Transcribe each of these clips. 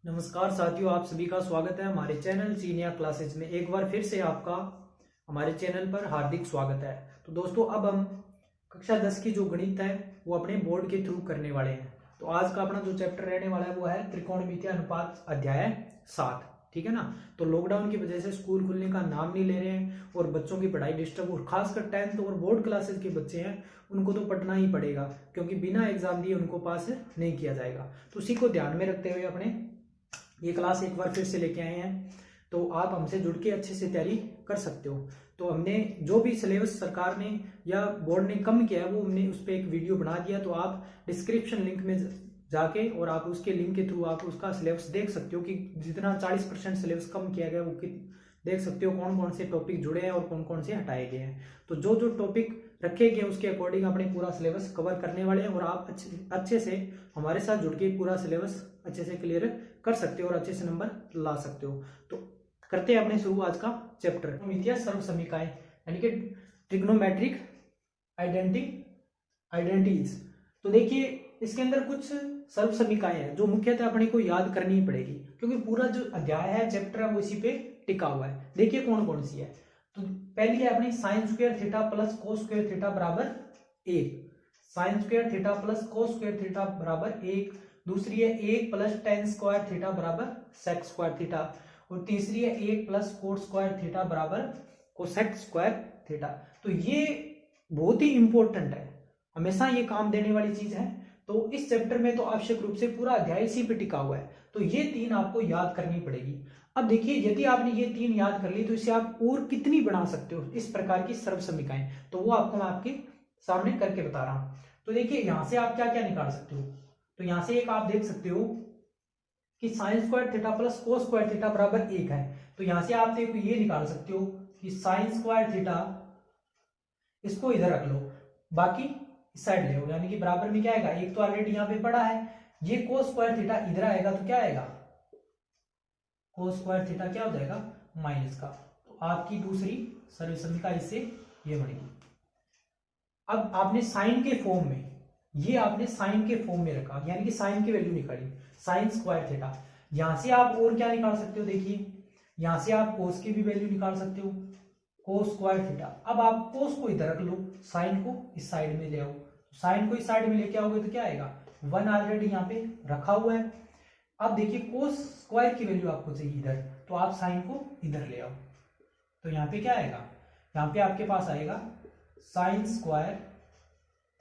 नमस्कार साथियों, आप सभी का स्वागत है हमारे चैनल सीनियर क्लासेज में। एक बार फिर से आपका हमारे चैनल पर हार्दिक स्वागत है। तो दोस्तों, अब हम कक्षा 10 की जो गणित है वो अपने बोर्ड के थ्रू करने वाले हैं। तो आज का अपना जो चैप्टर रहने वाला है वो है त्रिकोणमितीय अनुपात अध्याय 7। ठीक है ना। तो लॉकडाउन की वजह से स्कूल खुलने का नाम नहीं ले रहे हैं और बच्चों की पढ़ाई डिस्टर्ब, और खासकर 10th और बोर्ड क्लासेज के बच्चे हैं उनको तो पढ़ना ही पड़ेगा, क्योंकि बिना एग्जाम दिए उनको पास नहीं किया जाएगा। तो उसी को ध्यान में रखते हुए अपने ये क्लास एक बार फिर से लेके आए हैं। तो आप हमसे जुड़ के अच्छे से तैयारी कर सकते हो। तो हमने जो भी सिलेबस सरकार ने या बोर्ड ने कम किया है वो हमने उस पर एक वीडियो बना दिया। तो आप डिस्क्रिप्शन लिंक में जाके और आप उसके लिंक के थ्रू आप उसका सिलेबस देख सकते हो कि जितना 40% सिलेबस कम किया गया वो देख सकते हो कौन कौन से टॉपिक जुड़े हैं और कौन कौन से हटाए गए हैं। तो जो जो टॉपिक रखे गए उसके अकॉर्डिंग अपने पूरा सिलेबस कवर करने वाले हैं और आप अच्छे से हमारे साथ जुड़ के पूरा सिलेबस अच्छे से क्लियर कर सकते हो और अच्छे से नंबर ला सकते हो। तो करते हैं अपने शुरू आज का चैप्टर, त्रिकोणमितीय सर्वसमीकाएं यानी कि ट्रिग्नोमेट्रिक आइडेंटिटीज। तो देखिए, इसके अंदर कुछ सर्वसमीकाएं हैं जो मुख्यतः अपने को याद करनी ही पड़ेगी, क्योंकि पूरा जो अध्याय है चैप्टर है वो इसी पे टिका हुआ है। देखिए कौन कौन सी है। तो पहली है अपनी sine square theta plus cos square theta बराबर 1। Sine square theta plus cos square theta बराबर 1। दूसरी है 1 प्लस टेन स्क्वायर थीटा बराबर सेक स्क्वायर थीटा। और तीसरी है 1 प्लस कोट स्क्वायर थीटा बराबर कोसेक स्क्वायर थीटा। तो ये बहुत ही इंपॉर्टेंट है, हमेशा ये काम देने वाली चीज है। तो इस चैप्टर में तो आवश्यक रूप से पूरा अध्याय इसी पे टिका हुआ है। तो ये तीन आपको याद करनी पड़ेगी। अब देखिए, यदि आपने ये तीन याद कर ली तो इसे आप और कितनी बना सकते हो इस प्रकार की सर्वसमीकाएं, तो वो आपको मैं आपके सामने करके बता रहा हूं। तो देखिए, यहां से आप क्या क्या निकाल सकते हो। तो यहां से एक आप देख सकते हो कि sine square theta plus cos square theta बराबर 1 है। तो यहां से आप देखो ये निकाल सकते हो कि साइन स्क्वायर थीटा, इसको इधर रख लो, बाकी इस साइड ले लो, यानी कि बराबर में क्या आएगा, एक तो ऑलरेडी यहां पे पड़ा है। ये कोस स्क्वायर थीटा इधर आएगा तो क्या आएगा, कोस स्क्वायर थीटा क्या हो जाएगा, माइनस का। तो आपकी दूसरी सर्वसमीका इससे ये बनेगी। अब आपने साइन के फॉर्म में, ये आपने साइन के फॉर्म में रखा, यानी कि साइन की वैल्यू निकाली, साइन स्क्वायर थीटा। यहां से आप और क्या निकाल सकते हो, देखिए यहां से आप कोस की भी वैल्यू निकाल सकते हो, कोस स्क्वायर थीटा। अब आप कोस को इधर रख लो, साइन को इस साइड में ले आओ। साइन को इस साइड में लेके आओगे तो क्या आएगा, 1 ऑलरेडी यहाँ पे रखा हुआ है। अब देखिए कोस स्क्वायर की वैल्यू आपको चाहिए इधर, तो आप साइन को इधर ले आओ। तो यहाँ पे क्या आएगा, यहाँ पे आपके पास आएगा साइन स्क्वायर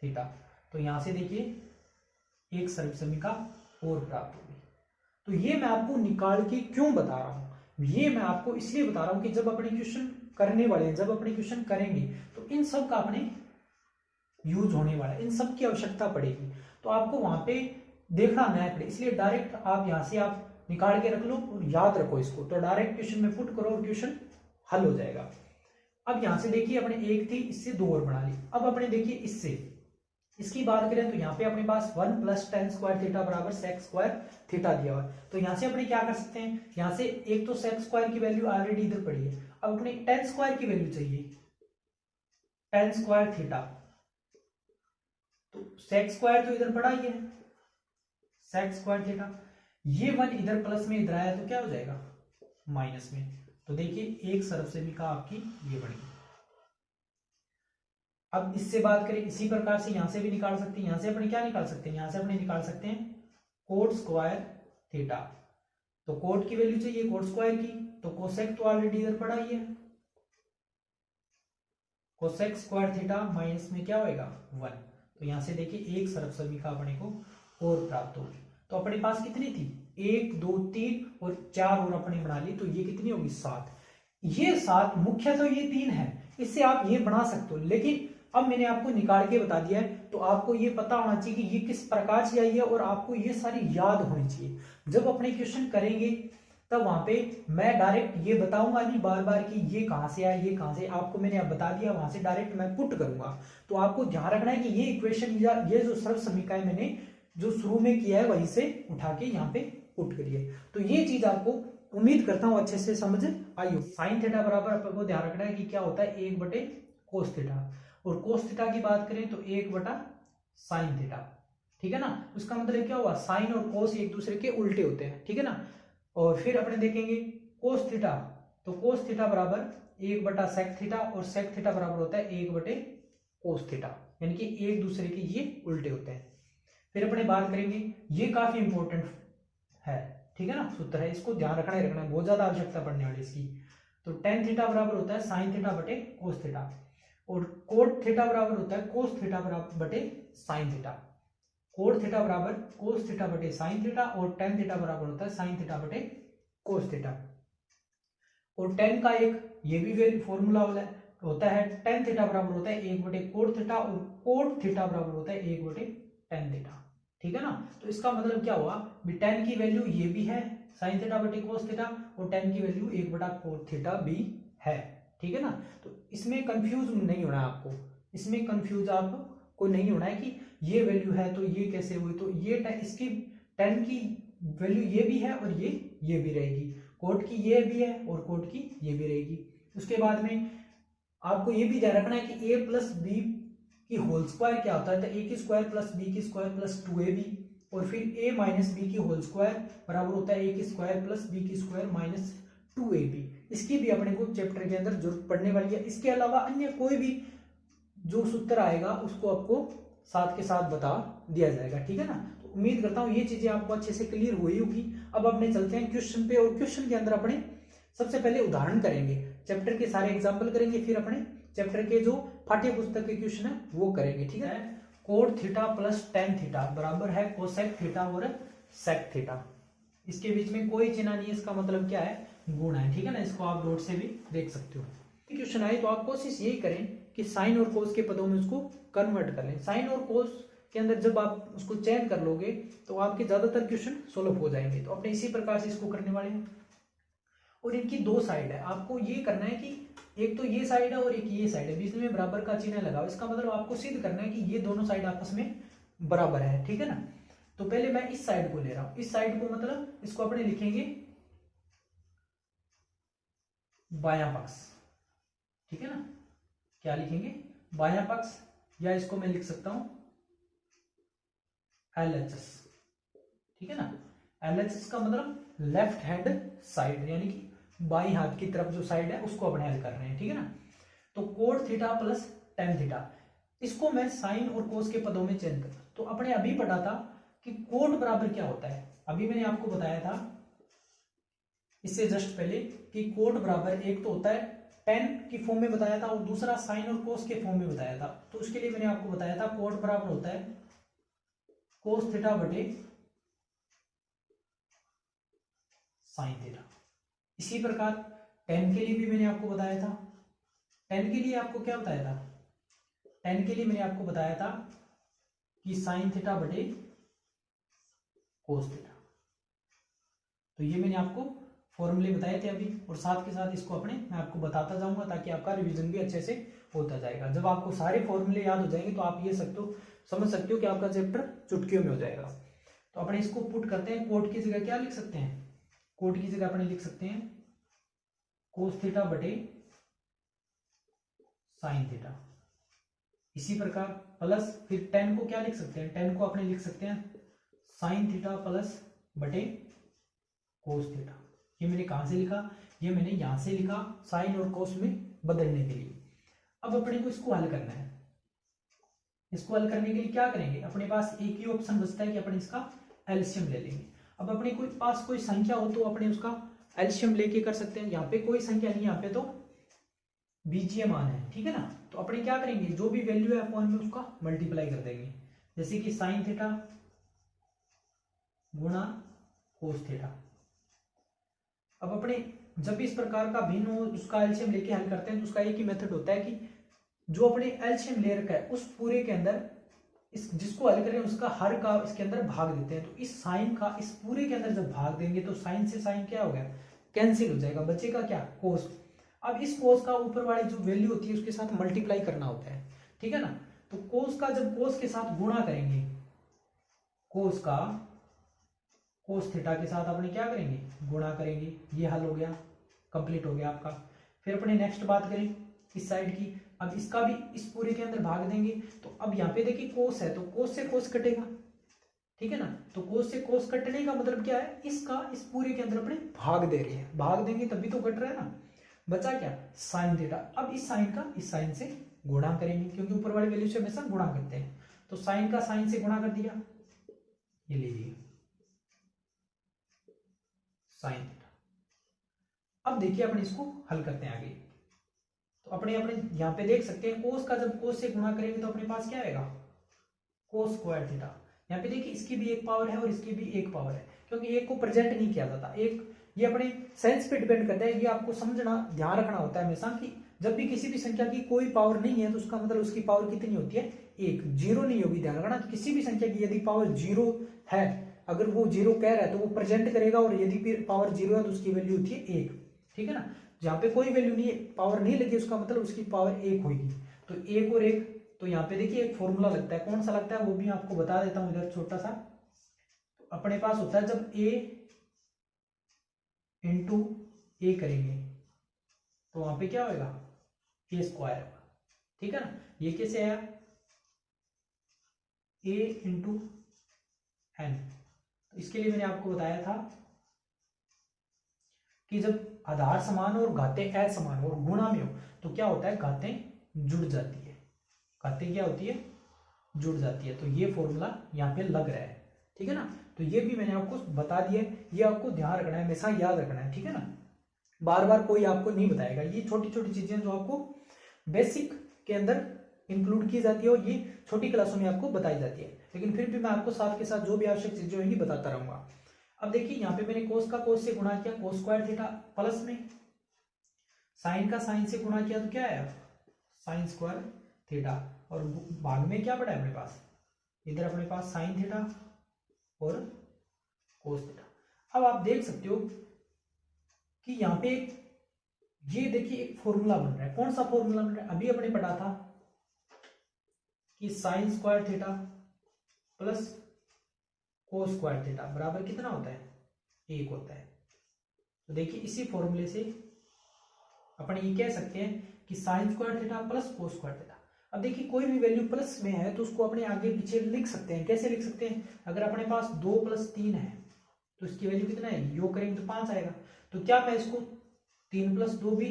थीटा। तो यहां से देखिए एक सर्वसमीका और प्राप्त होगी। तो ये मैं आपको निकाल के क्यों बता रहा हूं, ये मैं आपको इसलिए बता रहा हूं कि जब अपने क्वेश्चन करने वाले हैं, जब अपने क्वेश्चन करेंगे तो इन सब का अपने यूज होने वाला है, इन सब की आवश्यकता पड़ेगी। तो आपको वहां पे देखना ना पड़े, इसलिए डायरेक्ट आप यहां से आप निकाल के रख लो और याद रखो इसको। तो डायरेक्ट क्वेश्चन में पुट करो और क्वेश्चन हल हो जाएगा। अब यहां से देखिए अपने एक थी, इससे दो और बना ली। अब अपने देखिए इससे इसकी बात करें तो यहाँ पे अपने पास 1 प्लस टेन स्क्वायर थीटा बराबर सेक स्क्वायर थीटा दिया हुआ है। तो यहाँ से अपने क्या कर सकते हैं, यहाँ से एक तो सेक स्क्वायर की वैल्यू ऑलरेडी इधर पड़ी है, अब अपने टेन स्क्वायर की वैल्यू चाहिए, टेन स्क्वायर थीटा। तो सेक स्क्वायर तो इधर पड़ा ही है, सेक स्क्वायर थीटा। ये 1 इधर प्लस में इधर आया तो क्या हो जाएगा, माइनस में। तो देखिए एक सर्वसमीका आपकी ये बनेगी। अब इससे बात करें, इसी प्रकार से यहां से भी निकाल सकते हैं। यहां से अपने क्या निकाल सकते हैं, यहां से अपने निकाल सकते हैं कोट स्क्वायर थीटा। तो कोट की वैल्यू चाहिए कोट स्क्वायर की, तो कोसेक तो ऑलरेडी इधर पड़ा ही है, कोसेक स्क्वायर थीटा माइनस में क्या होएगा 1। तो यहां से देखिए एक सर्वसमीका अपने को और प्राप्त होगी। तो अपने पास कितनी थी, 1 2 3 और 4 और अपने बना ली, तो ये कितनी होगी 7। ये 7 मुख्य तो ये 3 है, इससे आप ये बना सकते हो। लेकिन अब मैंने आपको निकाल के बता दिया है, तो आपको ये पता होना चाहिए कि ये किस प्रकार से आई है और आपको ये सारी याद होनी चाहिए। जब अपने क्वेश्चन करेंगे तब वहां पे मैं डायरेक्ट ये बताऊंगा नहीं बार बार कि ये कहां से आया, ये कहां से, आपको मैंने अब बता दिया, वहां से डायरेक्ट मैं पुट करूंगा। तो आपको ध्यान रखना है कि ये इक्वेशन या ये जो सर्वसमीकाएं मैंने जो शुरू में किया है वहीं से उठा के यहाँ पे पुट करिए। तो ये चीज आपको उम्मीद करता हूं अच्छे से समझ आई हो। साइन थीटा बराबर आपको ध्यान रखना है कि क्या होता है, 1 बटे कोस थीटा। और कोस थीटा की बात करें तो 1 बटा साइन थीटा। ठीक है ना। उसका मतलब क्या हुआ, साइन और कोस एक दूसरे के उल्टे होते हैं, ठीक है ना। और फिर अपने देखेंगे कोस थीटा, तो कोस थीटा बराबर 1/sec थीटा, और sec थीटा बराबर होता है 1/cos थीटा, यानी कि एक दूसरे के ये उल्टे होते हैं। फिर अपने बात करेंगे, ये काफी इंपॉर्टेंट है, ठीक है ना, सूत्र है, इसको ध्यान रखना ही रखना है, बहुत ज्यादा आवश्यकता पड़ने वाली इसकी। तो tan थीटा बराबर होता है sin थीटा बटे cos थीटा, और cot थीटा बराबर होता है cos थीटा बटे sin थीटा। cot थीटा बराबर cos थीटा बटे sin थीटा, और tan थीटा बराबर होता है sin थीटा बटे cos थीटा। और tan का एक ये भी फॉर्मूला होता है, tan थीटा बराबर होता है 1/cot थीटा, और cot थीटा बराबर होता है 1/tan थीटा, ठीक है ना। तो इसका मतलब क्या हुआ, tan की वैल्यू ये भी है sin थीटा बटे cos थीटा, और tan की वैल्यू 1/cot थीटा भी है, ठीक है ना। तो इसमें कंफ्यूज नहीं होना है आपको, इसमें कंफ्यूज आपको नहीं होना है कि ये वैल्यू है तो ये कैसे हुई, तो ये इसकी tan की वैल्यू ये भी है और ये भी रहेगी, कोट की ये भी है और कोट की ये भी रहेगी। उसके बाद में आपको ये भी ध्यान रखना है कि a प्लस बी की होल स्क्वायर क्या होता है, तो a की स्क्वायर प्लस b की स्क्वायर प्लस 2ab, और फिर a माइनस बी की होल स्क्वायर बराबर होता है a की स्क्वायर प्लस b की स्क्वायर माइनस 2ab। इसकी भी अपने को चैप्टर के अंदर जरूरत पड़ने वाली है। इसके अलावा अन्य कोई भी जो सूत्र आएगा उसको आपको साथ के साथ बता दिया जाएगा, ठीक है ना। तो उम्मीद करता हूँ ये चीजें आपको अच्छे से क्लियर हुई होगी। अब अपने चलते हैं क्वेश्चन पे, और क्वेश्चन के अंदर अपने सबसे पहले उदाहरण करेंगे, चैप्टर के सारे एग्जाम्पल करेंगे, फिर अपने चैप्टर के जो पाठ्य पुस्तक के क्वेश्चन है वो करेंगे, ठीक है। Cot theta plus tan theta बराबर है कोसेक थीटा और सेक थीटा। इसके बीच में कोई चिन्ह नहीं है, इसका मतलब क्या है, गुण है, ठीक है ना। इसको आप डॉट से भी देख सकते हो। क्वेश्चन आए तो आप कोशिश यही करें कि साइन और कोस के पदों में उसको कन्वर्ट कर लें। साइन और कोस के अंदर जब आप उसको चयन कर लोगे तो आपके ज्यादातर क्वेश्चन सोल्व हो जाएंगे। तो अपने इसी प्रकार से इसको करने वाले हैं, और इनकी दो साइड है। आपको ये करना है कि एक तो ये साइड है और एक ये साइड है, बीच में बराबर का चिन्ह लगाओ। इसका मतलब आपको सिद्ध करना है कि ये दोनों साइड आपस में बराबर है, ठीक है ना। तो पहले मैं इस साइड को ले रहा हूं, इस साइड को मतलब इसको अपने लिखेंगे बायां पक्ष, ठीक है ना। क्या लिखेंगे, बायां पक्ष, या इसको मैं लिख सकता हूं LHS, ठीक है ना। LHS का मतलब लेफ्ट हैंड साइड, यानी कि बाई हाथ की तरफ जो साइड है उसको अपने हल कर रहे हैं, ठीक है ना। तो cot theta plus tan theta, इसको मैं साइन और कोस के पदों में चेंज करता। तो अपने अभी पढ़ा था कि कोट बराबर क्या होता है, अभी मैंने आपको बताया था इससे जस्ट पहले कि कोट बराबर एक तो होता है tan की फॉर्म में बताया था, और दूसरा साइन और कोस के फॉर्म में बताया था। तो उसके लिए मैंने आपको बताया था कोट बराबर होता है कोस थीटा बटे साइन थीटा। इसी प्रकार tan के लिए भी मैंने आपको बताया था, tan के लिए आपको क्या बताया था, tan के लिए मैंने आपको बताया था कि साइन थीटा बटे कोस थीटा। तो ये मैंने आपको फॉर्मूले बताए थे अभी, और साथ के साथ इसको अपने मैं आपको बताता जाऊंगा ताकि आपका रिवीजन भी अच्छे से होता जाएगा। जब आपको सारे फॉर्मूले याद हो जाएंगे तो आप ये समझ सकते हो कि आपका चैप्टर चुटकियों में हो जाएगा। तो अपने इसको पुट करते हैं, कोट की जगह क्या लिख सकते हैं, कोट की जगह अपने लिख सकते हैं कोस थीटा बटे साइन थीटा। इसी प्रकार प्लस फिर tan को क्या लिख सकते हैं, tan को अपने लिख सकते हैं साइन थीटा प्लस बटे कोस थीटा। ये मैंने कहां से लिखा, ये मैंने यहां से लिखा साइन और कोस में बदलने के लिए। अब अपने को इसको हल करना है। इसको हल करने के लिए क्या करेंगे, अपने पास एक ही ऑप्शन बचता है कि अपने इसका एलसीएम ले लेंगे। अब अपने पास कोई संख्या हो तो अपने उसका एलसीएम लेके कर सकते हैं। यहाँ पे कोई संख्या नहीं, यहाँ पे तो बीजीय मान है, ठीक है ना। तो अपने क्या करेंगे, जो भी वैल्यू है अपॉन में उसका मल्टीप्लाई कर देंगे। जैसे कि साइन थीटा गुणा कोस थीटा। अब अपने जब इस प्रकार का भिन्न हो उसका एलसीएम लेके हल करते हैं तो उसका एक ही मेथड होता है कि जो अपने एलसीएम ले रखा है उस पूरे के अंदर इस जिसको हल करें उसका हर का इसके अंदर भाग देते हैं। तो इस साइन का इस पूरे के अंदर जब भाग देंगे तो साइन से साइन क्या हो गया, कैंसिल हो जाएगा, बचेगा क्या, कोस। अब इस कोस का ऊपर वाली जो वैल्यू होती है उसके साथ मल्टीप्लाई करना होता है, ठीक है ना। तो कोस का जब कोस के साथ गुणा करेंगे, कोस का कोस थीटा के साथ अपने क्या करेंगे, गुणा करेंगे। ये हल हो गया, कंप्लीट हो गया आपका। फिर अपने नेक्स्ट बात करें इस साइड की। अब इसका भी इस पूरे के अंदर भाग देंगे। तो अब यहाँ पे देखिए कोस है तो कोस से कोस कटेगा, ठीक है ना। तो कोस से कोस कटने का मतलब क्या है, इसका इस पूरे के अंदर अपने भाग दे रही है, भाग देंगे तभी तो कट रहा है ना। बचा क्या, साइन थीटा। अब इस साइन का इस साइन से गुणा करेंगे, क्योंकि ऊपर वाली वैल्यू से हमेशा गुणा करते हैं। तो साइन का साइन से गुणा कर दिया, ये लीजिए साइन थीटा। अब देखिए अपन इसको हल करते हैं आगे। तो अपने अपने यहाँ पे देख सकते हैं, कोस का जब कोस से गुणा करेंगे तो अपने पास क्या आएगा, कोस स्क्वायर थीटा। यहाँ पे देखिए इसकी भी एक पावर है और इसकी भी एक पावर है, क्योंकि एक को प्रेजेंट नहीं किया जाता। एक ये अपने सेंस पे डिपेंड करता है, ये आपको समझना ध्यान रखना होता है हमेशा कि जब भी किसी भी संख्या की कोई पावर नहीं है तो उसका मतलब उसकी पावर कितनी होती है, एक, जीरो नहीं होगी। ध्यान रखना, किसी भी संख्या की यदि पावर जीरो है, अगर वो जीरो कह रहा है तो वो प्रेजेंट करेगा, और यदि पावर जीरो है तो उसकी वैल्यू होती है एक, ठीक है ना। जहाँ पे कोई वैल्यू नहीं है, पावर नहीं लगी, उसका मतलब उसकी पावर एक होगी। तो एक और एक, तो यहाँ पे देखिए एक फॉर्मूला लगता है, कौन सा लगता है वो भी आपको बता देता हूं इधर छोटा सा। तो अपने पास होता है जब a इंटू ए करेंगे तो वहां पे क्या होगा, ए स्क्वायर होगा, ठीक है ना। ये कैसे आया, a इंटू एन। तो इसके लिए मैंने आपको बताया था कि जब आधार समान हो और घातें असमान हो और गुणा में हो तो क्या होता है, घातें जुड़ जाती है, घातें क्या होती है, जुड़ जाती है। तो ये फॉर्मूला यहाँ पे लग रहा है, ठीक है ना। तो ये भी मैंने आपको बता दिया, ये आपको ध्यान रखना है, हमेशा याद रखना है, ठीक है ना। बार बार कोई आपको नहीं बताएगा, ये छोटी छोटी चीजें जो आपको बेसिक के अंदर इंक्लूड की जाती है और ये छोटी क्लासों में आपको बताई जाती है, लेकिन फिर भी मैं आपको साथ के साथ जो भी आवश्यक चीजें होंगी बताता रहूंगा। अब देखिए यहाँ पे मैंने कोस का कोस से गुणा किया, कोस स्क्वायर थीटा, प्लस में साइन का साइन से गुणा किया तो क्या आया, साइन स्क्वायर थीटा, और भाग में क्या पड़ा है अपने पास, इधर अपने पास साइन थीटा और कोस थीटा। अब आप देख सकते हो कि यहाँ पे ये देखिए एक फॉर्मूला बन रहा है, कौन सा फॉर्मूला बन रहा है, अभी अपने पढ़ा था कि sine square theta plus cos square theta बराबर कितना होता है, एक होता है। तो देखिए इसी फॉर्मूले से अपन ये कह सकते हैं कि sine square theta plus cos square theta. अब देखिए कोई भी वैल्यू प्लस में है तो उसको अपने आगे पीछे लिख सकते हैं, कैसे लिख सकते हैं, अगर अपने पास 2 + 3 है तो इसकी वैल्यू कितना है, योग करेंगे तो 5 आएगा। तो क्या मैं इसको 3 + 2 भी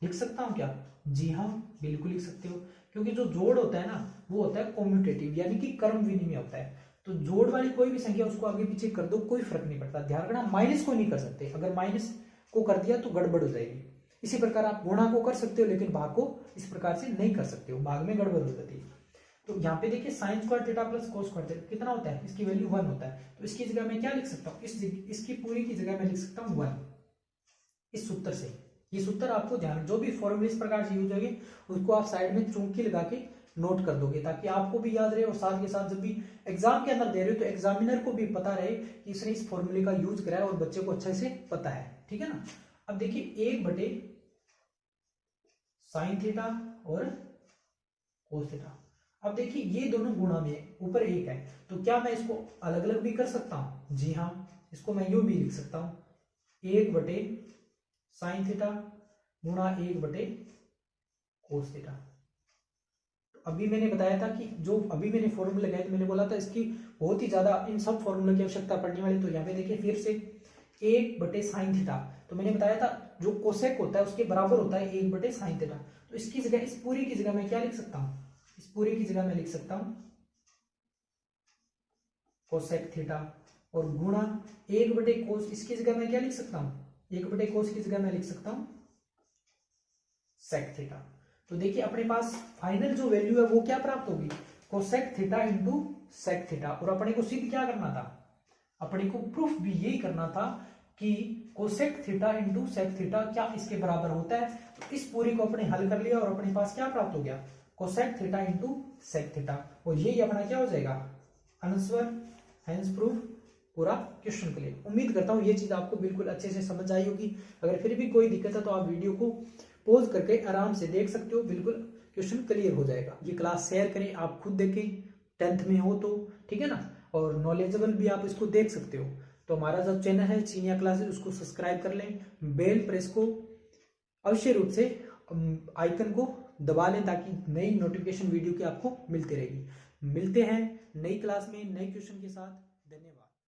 लिख सकता हूँ क्या, जी हाँ बिल्कुल लिख सकते हो, क्योंकि जो जोड़ होता है ना वो होता है कॉम्यूटेटिव, यानी कि क्रम विनिमय होता है। तो जोड़ वाली कोई भी संख्या उसको आगे पीछे कर दो, कोई फर्क नहीं पड़ता। ध्यान रखना, माइनस को नहीं कर सकते, अगर माइनस को कर दिया तो गड़बड़ हो जाएगी। इसी प्रकार आप गुणा को कर सकते हो लेकिन भाग को इस प्रकार से नहीं कर सकते हो, भाग में गड़बड़ हो जाती है। तो यहाँ पे देखिए sine square theta plus cos square theta कितना होता है, इसकी वैल्यू 1 होता है। तो इसकी जगह मैं क्या लिख सकता हूँ, इसकी पूरी की जगह मैं लिख सकता हूँ 1, इस सूत्र से। ये सूत्र आपको ध्यान, जो भी फॉर्मूले इस प्रकार से यूज होगी उसको आप साइड में चुंकी लगा के नोट कर दोगे, ताकि आपको भी याद रहे और साथ के साथ जब भी एग्जाम के अंदर दे रहे हो तो एग्जामिनर को भी पता रहे कि इसने इस फॉर्मूले का यूज करा है और बच्चे को अच्छे से पता है, ठीक है ना। अब देखिए 1 साइन थीटा और कोस थीटा। अब देखिए ये दोनों गुणा में ऊपर 1 है, तो क्या मैं इसको अलग अलग भी कर सकता हूं, जी हाँ, इसको मैं यूं भी लिख सकता हूं 1 साइन थीटा गुणा 1 कोस थीटा। तो अभी मैंने बताया था कि जो अभी मैंने फॉर्मूला लगाया तो मैंने बोला था इसकी बहुत ही ज्यादा इन सब फॉर्मूला की आवश्यकता पड़ने वाली। तो यहाँ पे देखिए फिर से 1 साइन थीटा, तो मैंने बताया था जो कोसेक होता है उसके बराबर होता है 1 साइन थीटा। तो इसकी जगह, इस पूरी की जगह मैं क्या लिख सकता हूं, इस पूरी की जगह मैं लिख सकता हूं कोसेक थीटा, और गुणा 1 कोस, इसकी जगह मैं क्या लिख सकता हूं, 1 कोस की जगह मैं लिख सकता हूं सेक थीटा। तो देखिए अपने पास फाइनल जो वैल्यू है वो क्या प्राप्त होगी, cosec theta into sec theta. और अपने को सिद्ध क्या करना था, अपने को प्रूफ भी यही करना था कि cosec theta into sec theta क्या इसके बराबर होता है। तो इस पूरी को अपने हल कर लिया और अपने पास क्या प्राप्त हो गया, cosec theta into sec theta, और यही अपना क्या हो जाएगा, आंसर, हेंस प्रूफ पूरा क्वेश्चन क्लियर। उम्मीद करता हूँ ये चीज आपको बिल्कुल अच्छे से समझ आई होगी। अगर फिर भी कोई दिक्कत है तो आप वीडियो को पॉज करके आराम से देख सकते हो, बिल्कुल क्वेश्चन क्लियर हो जाएगा। ये क्लास शेयर करें, आप खुद देखें, 10th में हो तो, ठीक है ना, और नॉलेजेबल भी आप इसको देख सकते हो। तो हमारा जो चैनल है चीनिया क्लासेस, उसको सब्सक्राइब कर लें, बेल प्रेस को अवश्य रूप से आइकन को दबा लें ताकि नई नोटिफिकेशन वीडियो की आपको मिलती रहेगी। मिलते हैं नई क्लास में नए क्वेश्चन के साथ। धन्यवाद।